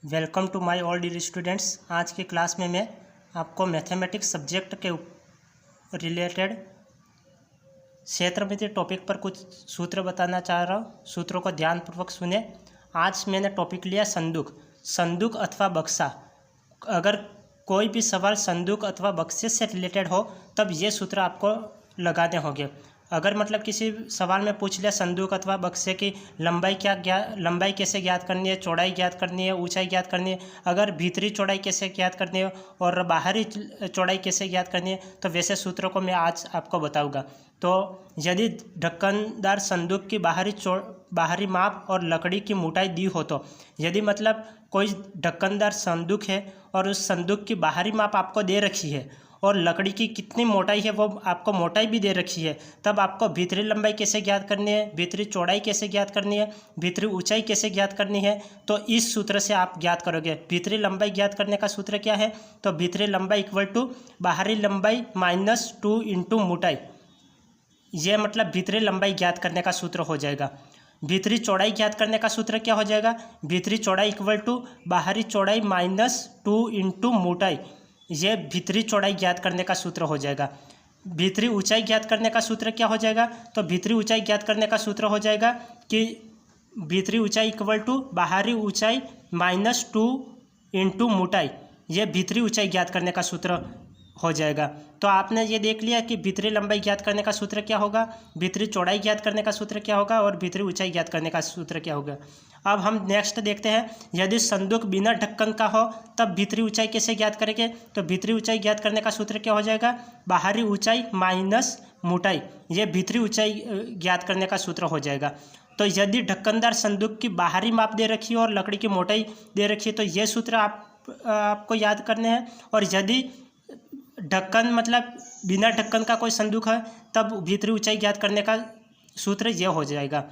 Welcome to my all dear students. आज की class में मैं आपको मैथमेटिक्स सब्जेक्ट के रिलेटेड क्षेत्रमिति टॉपिक पर कुछ सूत्र बताना चाह रहा हूँ। सूत्रों को ध्यानपूर्वक सुने। आज मैंने टॉपिक लिया संदूक अथवा बक्सा। अगर कोई भी सवाल संदूक अथवा बक्से से रिलेटेड हो तब ये सूत्र आपको लगाने होंगे। अगर मतलब किसी सवाल में पूछ लिया संदूक अथवा बक्से की लंबाई कैसे ज्ञात करनी है, चौड़ाई ज्ञात करनी है, ऊंचाई ज्ञात करनी है, अगर भीतरी चौड़ाई कैसे ज्ञात करनी है और बाहरी चौड़ाई कैसे ज्ञात करनी है, तो वैसे सूत्रों को मैं आज आपको बताऊंगा। तो यदि ढक्कनदार संदूक की बाहरी माप और लकड़ी की मोटाई दी हो, तो यदि मतलब कोई ढक्कनदार संदूक है और उस संदूक की बाहरी माप आपको दे रखी है और लकड़ी की कितनी मोटाई है वो आपको मोटाई भी दे रखी है, तब आपको भीतरी लंबाई कैसे ज्ञात करनी है, भीतरी चौड़ाई कैसे ज्ञात करनी है, भीतरी ऊंचाई कैसे ज्ञात करनी है, तो इस सूत्र से आप ज्ञात करोगे। भीतरी लंबाई ज्ञात करने का सूत्र क्या है? तो भीतरी लंबाई इक्वल टू बाहरी लंबाई -2 इंटू मोटाई। ये मतलब भीतरी लंबाई ज्ञात करने का सूत्र हो जाएगा। भीतरी चौड़ाई ज्ञात करने का सूत्र क्या हो जाएगा? भीतरी चौड़ाई इक्वल टू बाहरी चौड़ाई -2 इंटू मोटाई। ये भीतरी चौड़ाई ज्ञात करने का सूत्र हो जाएगा। भीतरी ऊंचाई ज्ञात करने का सूत्र क्या हो जाएगा? तो भीतरी ऊंचाई ज्ञात करने का सूत्र हो जाएगा कि भीतरी ऊंचाई इक्वल टू बाहरी ऊंचाई -2 इंटू मोटाई। ये भीतरी ऊंचाई ज्ञात करने का सूत्र हो जाएगा। तो आपने ये देख लिया कि भीतरी लंबाई ज्ञात करने का सूत्र क्या होगा, भीतरी चौड़ाई ज्ञात करने का सूत्र क्या होगा और भीतरी ऊंचाई ज्ञात करने का सूत्र क्या होगा। अब हम नेक्स्ट देखते हैं, यदि संदूक बिना ढक्कन का हो तब भीतरी ऊंचाई कैसे ज्ञात करेंगे? तो भीतरी ऊंचाई ज्ञात करने का सूत्र क्या हो जाएगा? बाहरी ऊंचाई माइनस मोटाई। ये भीतरी ऊंचाई ज्ञात करने का सूत्र हो जाएगा। तो यदि ढक्कनदार संदूक की बाहरी माप दे रखी है और लकड़ी की मोटाई दे रखी है तो ये सूत्र आपको याद करने हैं। और यदि ढक्कन मतलब बिना ढक्कन का कोई संदूक है तब भीतरी ऊंचाई ज्ञात करने का सूत्र ये हो जाएगा।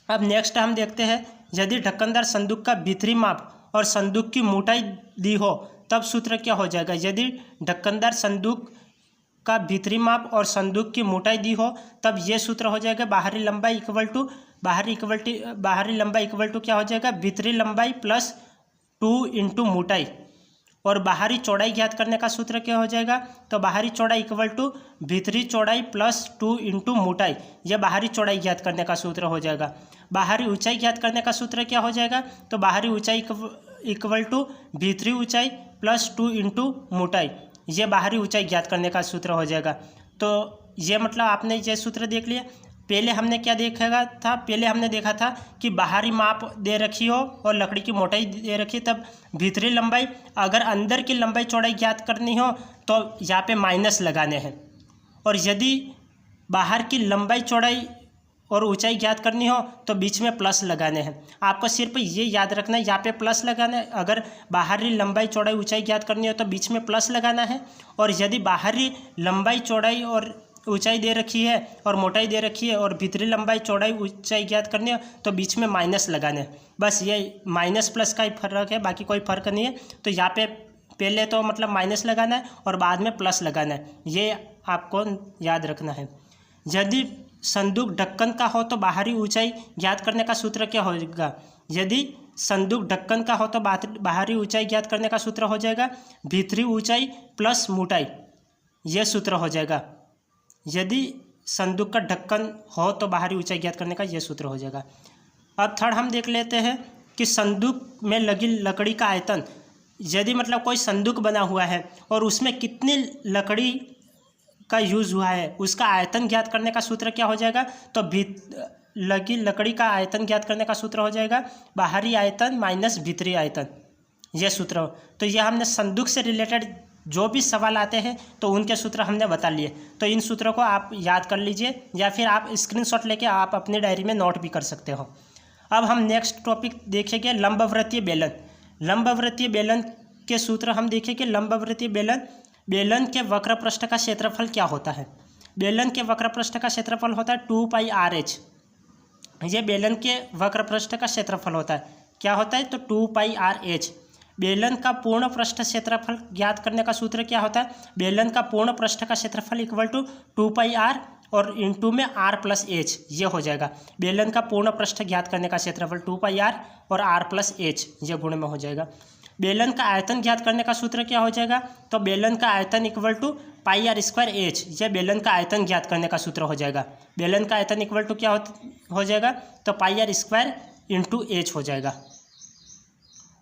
अब नेक्स्ट हम देखते हैं, यदि ढक्कनदार संदूक का भीतरी माप और संदूक की मोटाई दी हो तब सूत्र क्या हो जाएगा? यदि ढक्कनदार संदूक का भीतरी माप और संदूक की मोटाई दी हो तब ये सूत्र हो जाएगा बाहरी लंबाई इक्वल टू क्या हो जाएगा? भीतरी लंबाई +2 इंटू मोटाई। और बाहरी चौड़ाई ज्ञात करने का सूत्र क्या हो जाएगा? तो बाहरी चौड़ाई इक्वल टू भीतरी चौड़ाई +2 इंटू मोटाई। यह बाहरी चौड़ाई ज्ञात करने का सूत्र हो जाएगा। बाहरी ऊंचाई ज्ञात करने का सूत्र क्या हो जाएगा? तो बाहरी ऊंचाई इक्वल टू भीतरी ऊंचाई +2 इंटू मोटाई। ये बाहरी ऊंचाई ज्ञात करने का सूत्र हो जाएगा। तो ये मतलब आपने ये सूत्र देख लिया। पहले हमने क्या देखा था? पहले हमने देखा था कि बाहरी माप दे रखी हो और लकड़ी की मोटाई दे रखी तब भीतरी लंबाई, अगर अंदर की लंबाई चौड़ाई ज्ञात करनी हो तो यहाँ पे माइनस लगाने हैं, और यदि बाहर की लंबाई चौड़ाई और ऊंचाई ज्ञात करनी हो तो बीच में प्लस लगाने हैं। आपको सिर्फ ये याद रखना है, यहाँ पे प्लस लगाना है। अगर बाहरी लंबाई चौड़ाई ऊंचाई ज्ञात करनी हो तो बीच में प्लस लगाना है, और यदि बाहरी लंबाई चौड़ाई और ऊंचाई दे रखी है और मोटाई दे रखी है और भीतरी लंबाई चौड़ाई ऊंचाई ज्ञात करनी है तो बीच में माइनस लगाने हैं। बस ये माइनस प्लस का ही फर्क है, बाकी कोई फर्क नहीं है। तो यहाँ पे पहले तो मतलब माइनस लगाना है और बाद में प्लस लगाना है, ये आपको याद रखना है। यदि संदूक ढक्कन का हो तो बाहरी ऊंचाई ज्ञात करने का सूत्र क्या होगा? यदि संदूक ढक्कन का हो तो बाहरी ऊंचाई ज्ञात करने का सूत्र हो जाएगा भीतरी ऊंचाई + मोटाई। यह सूत्र हो जाएगा। यदि संदूक का ढक्कन हो तो बाहरी ऊंचाई ज्ञात करने का यह सूत्र हो जाएगा। अब थर्ड हम देख लेते हैं कि संदूक में लगी लकड़ी का आयतन। यदि मतलब कोई संदूक बना हुआ है और उसमें कितनी लकड़ी का यूज़ हुआ है उसका आयतन ज्ञात करने का सूत्र क्या हो जाएगा? तो लगी लकड़ी का आयतन ज्ञात करने का सूत्र हो जाएगा बाहरी आयतन माइनस भीतरी आयतन। यह सूत्र हो। तो यह हमने संदूक से रिलेटेड जो भी सवाल आते हैं तो उनके सूत्र हमने बता लिए। तो इन सूत्रों को आप याद कर लीजिए या फिर आप स्क्रीनशॉट लेके आप अपनी डायरी में नोट भी कर सकते हो। अब हम नेक्स्ट टॉपिक देखेंगे लंबवृत्तीय बेलन। लंबवृत्तीय बेलन के सूत्र हम देखेंगे। लंबवृत्तीय बेलन के वक्र पृष्ठ का क्षेत्रफल क्या होता है? बेलन के वक्र पृष्ठ का क्षेत्रफल होता है 2πr(h). ये बेलन के वक्र पृष्ठ का क्षेत्रफल होता है। क्या होता है? तो 2πr(h). बेलन का पूर्ण पृष्ठ क्षेत्रफल ज्ञात करने का सूत्र क्या होता है? बेलन का पूर्ण पृष्ठ का क्षेत्रफल इक्वल टू 2πr और इंटू में r प्लस एच, ये हो जाएगा। बेलन का पूर्ण पृष्ठ ज्ञात करने का क्षेत्रफल 2πr और r प्लस एच, ये गुण में हो जाएगा। बेलन का आयतन ज्ञात करने का सूत्र क्या हो जाएगा? तो बेलन का आयतन इक्वल टू πr²h, ये बेलन का आयतन ज्ञात करने का सूत्र हो जाएगा। बेलन का आयतन इक्वल टू क्या हो जाएगा? तो πr² × h हो जाएगा।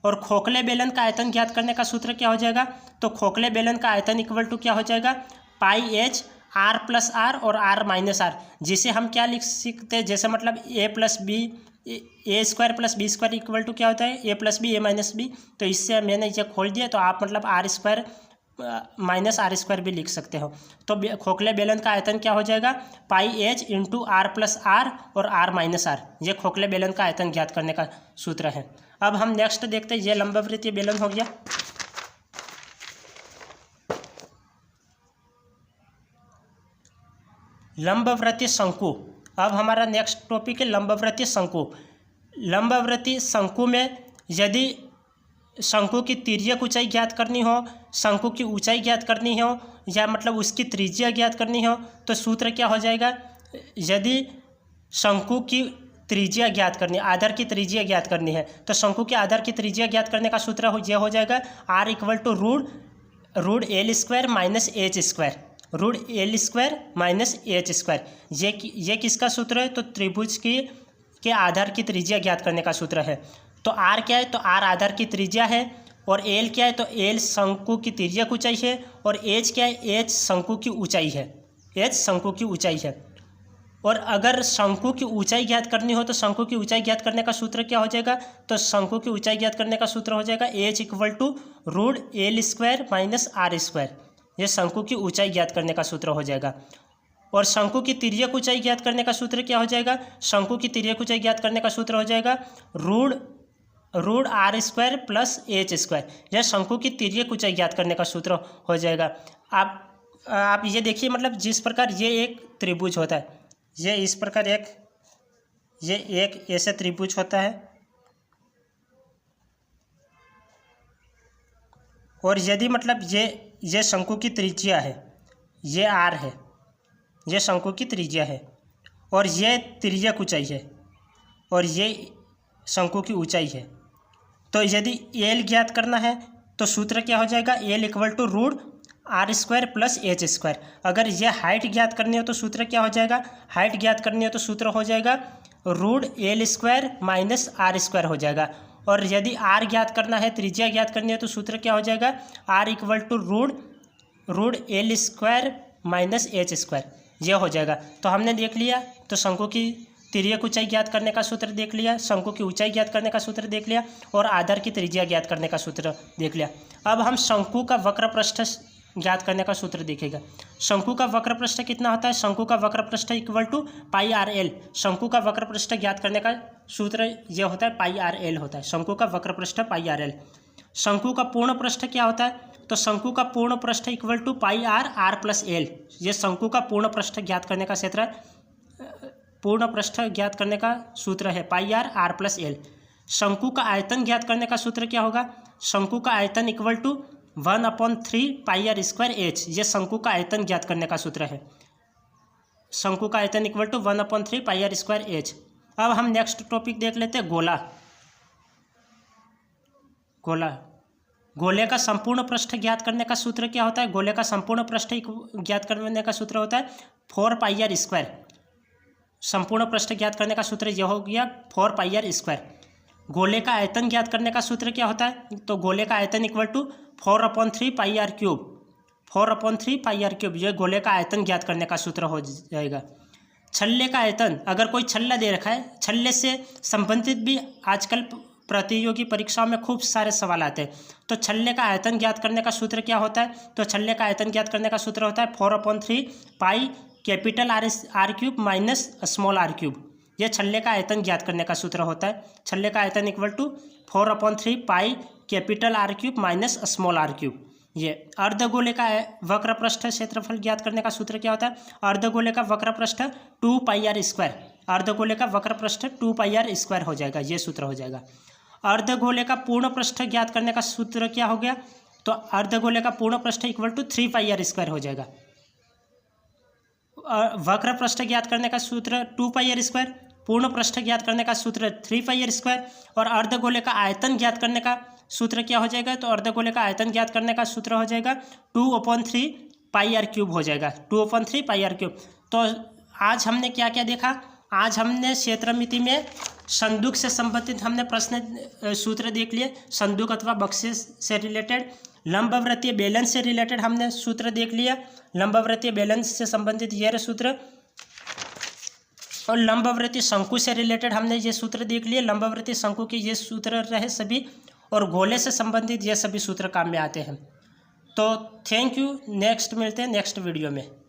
और खोखले बेलन का आयतन ज्ञात करने का सूत्र क्या हो जाएगा? तो खोखले बेलन का आयतन इक्वल टू क्या हो जाएगा? πh r प्लस r और r माइनस r, जिसे हम क्या लिख सकते हैं? जैसे मतलब a plus B, a² plus b² equal to क्या होता है? a plus B, a minus B. तो इससे मैंने ये खोल दिया, तो आप मतलब r² माइनस r² भी लिख सकते हो। तो खोखले बेलन का आयतन क्या हो जाएगा? πh × r प्लस r और r माइनस r, ये खोखले बेलन का आयतन ज्ञात करने का सूत्र है। अब हम नेक्स्ट देखते हैं, ये लंबवृत्तीय बेलन हो गया। लंबवृत्तीय शंकु, अब हमारा नेक्स्ट टॉपिक है लंबवृत्तीय शंकु। लंबवृत्तीय शंकु में यदि शंकु की तिर्यक ऊंचाई ज्ञात करनी हो, शंकु की ऊंचाई ज्ञात करनी हो, या मतलब उसकी त्रिज्या ज्ञात करनी हो, तो सूत्र क्या हो जाएगा? यदि शंकु की त्रिज्या ज्ञात करनी, आधार की त्रिज्या ज्ञात करनी है, तो शंकु के आधार की त्रिज्या ज्ञात करने का सूत्र यह हो जाएगा r equal to √l² minus h², √l² minus h²। ये किसका सूत्र है? तो त्रिभुज के आधार की त्रिज्या ज्ञात करने का सूत्र है। तो r क्या है? तो r आधार की त्रिज्या है, और l क्या है? तो l शंकु की तिर्यक ऊंचाई है, और h क्या है? h शंकु की ऊंचाई है, h शंकु की ऊंचाई है। और अगर शंकु की ऊंचाई ज्ञात करनी हो, तो शंकु की ऊंचाई ज्ञात करने का सूत्र क्या हो जाएगा? तो शंकु की ऊंचाई ज्ञात करने का सूत्र हो जाएगा h equal to √l² minus r², ये शंकु की ऊंचाई ज्ञात करने का सूत्र हो जाएगा। और शंकु की तिर्यक ऊंचाई ज्ञात करने का सूत्र क्या हो जाएगा? शंकु की तिर्यक ऊंचाई ज्ञात करने का सूत्र हो जाएगा √r² प्लस h², यह शंकु की तिर्यक ऊंचाई ज्ञात करने का सूत्र हो जाएगा। आप ये देखिए, मतलब जिस प्रकार ये एक त्रिभुज होता है, ये इस प्रकार एक ऐसे त्रिभुज होता है, और यदि मतलब ये शंकु की त्रिज्या है, ये r है, ये शंकु की त्रिज्या है, और ये तिर्यक ऊंचाई है, और ये शंकु की ऊंचाई है। तो यदि l ज्ञात करना है, तो सूत्र क्या हो जाएगा? l equal to √r² plus h²। अगर ये हाइट ज्ञात करनी हो, तो सूत्र क्या हो जाएगा? हाइट ज्ञात करनी हो तो सूत्र हो जाएगा √l² माइनस r² हो जाएगा। और यदि r ज्ञात करना है, त्रिज्या ज्ञात करनी है, तो सूत्र क्या हो जाएगा? r equal to √l² minus h², यह हो जाएगा। तो हमने देख लिया, तो शंकु की तिर्यक ऊंचाई ज्ञात करने का सूत्र देख लिया, शंकु की ऊंचाई ज्ञात करने का सूत्र देख लिया, और आधार की त्रिज्या ज्ञात करने का सूत्र देख लिया। अब हम शंकु का वक्र पृष्ठ ज्ञात करने का सूत्र देखेगा। शंकु का वक्र पृष्ठ कितना होता है? शंकु का वक्र पृष्ठ इक्वल टू πrl। शंकु का वक्र पृष्ठ ज्ञात करने का सूत्र यह होता है πrl होता है, शंकु का वक्र पृष्ठ πrl। शंकु का पूर्ण पृष्ठ क्या होता है? तो शंकु का पूर्ण पृष्ठ equal to πr plus l, ये शंकु का पूर्ण पृष्ठ ज्ञात करने का क्षेत्र, पूर्ण पृष्ठ ज्ञात करने का सूत्र है πr प्लस l। शंकु का आयतन ज्ञात करने का सूत्र क्या होगा? शंकु का आयतन इक्वल टू 1/3 πr²h, ये शंकु का आयतन ज्ञात करने का सूत्र है। शंकु का आयतन इक्वल टू 1/3 πr²h। अब हम नेक्स्ट टॉपिक देख लेते हैं, गोला। गोले का संपूर्ण पृष्ठ ज्ञात करने का सूत्र क्या होता है? गोले का संपूर्ण पृष्ठ ज्ञात करने का सूत्र होता है 4πr²। संपूर्ण पृष्ठ ज्ञात करने का सूत्र यह हो गया 4πr²। गोले का आयतन ज्ञात करने का सूत्र क्या होता है? तो गोले का आयतन इक्वल टू 4/3 πr³, 4/3 πr³, यह गोले का आयतन ज्ञात करने का सूत्र हो जाएगा। छल्ले का आयतन, अगर कोई छल्ला दे रखा है, छल्ले से संबंधित भी आजकल प्रतियोगी परीक्षाओं में खूब सारे सवाल आते हैं। तो छल्ले का आयतन ज्ञात करने का सूत्र क्या होता है? तो छल्ले का आयतन ज्ञात करने का सूत्र होता है 4/3 πR³ माइनस स्मॉल r³। यह छल्ले का आयतन ज्ञात करने का सूत्र होता है। छल्ले का आयतन equal to 4/3 πR³ minus small r³। ये अर्धगोले का वक्र पृष्ठ क्षेत्रफल ज्ञात करने का सूत्र क्या होता है? अर्धगोले का वक्र पृष्ठ 2πr², अर्धगोले का वक्र पृष्ठ 2πr² हो जाएगा, ये सूत्र हो जाएगा। अर्धगोले का पूर्ण पृष्ठ ज्ञात करने का सूत्र क्या हो गया? तो अर्धगोले का पूर्ण पृष्ठ इक्वल टू 3πr² हो जाएगा। वक्र पृष्ठ ज्ञात करने का सूत्र 2πr², पूर्ण पृष्ठ ज्ञात करने का सूत्र 3πr², और अर्धगोले का आयतन ज्ञात करने का सूत्र क्या हो जाएगा? तो अर्धगोले का आयतन ज्ञात करने का सूत्र हो जाएगा 2/3πr³ हो जाएगा, 2/3πr³। तो आज हमने क्या क्या देखा? आज हमने क्षेत्रमिति में संदूक से संबंधित हमने प्रश्न सूत्र देख लिए, संदूक अथवा बक्से से रिलेटेड। लंबवृत्तीय बेलन से रिलेटेड हमने सूत्र देख लिया, लंबवृत्तीय बेलन से संबंधित यह सूत्र। और लंबवृत्तीय शंकु से रिलेटेड हमने ये सूत्र देख लिए, लंबवृत्तीय शंकु के ये सूत्र रहे सभी, और गोले से संबंधित ये सभी सूत्र काम में आते हैं। तो थैंक यू, नेक्स्ट मिलते हैं नेक्स्ट वीडियो में।